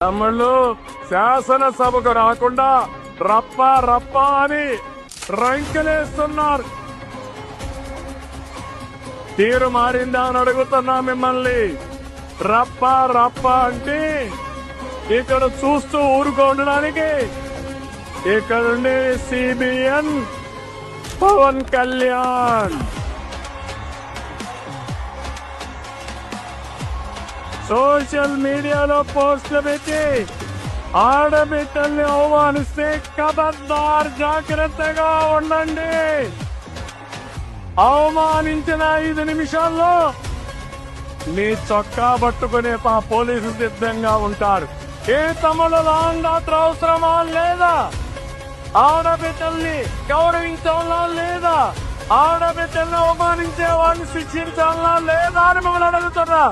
తమ్ముళ్ళు శాసనసభకు రాకుండా రప్ప రప్ప అని రంకెలేస్తున్నారు. తీరు మారిందా అని అడుగుతున్నా మిమ్మల్ని. రప్ప రప్ప అంటే ఇక్కడ చూస్తూ ఊరుకోవడానికి ఇక్కడుండే సిబిఎన్ పవన్ కళ్యాణ్ సోషల్ మీడియాలో పోస్టులు పెట్టి ఆడబిడ్డల్ని అవమానిస్తే ఖబర్దార్ జాగ్రత్తగా ఉండండి. అవమానించిన 5 నిమిషాల్లో నీ చొక్కా పట్టుకునే పోలీసులు సిద్ధంగా ఉంటారు. ఏ తమలో లాంగ్ ఆత్ర అవసరమా లేదా? ఆడబిడ్డల్ని గౌరవించాలా లేదా? ఆడబిడ్డల్ని అవమానించే వాళ్ళని శిక్షించాలా లేదా అని మిమ్మల్ని అడుగుతున్నా.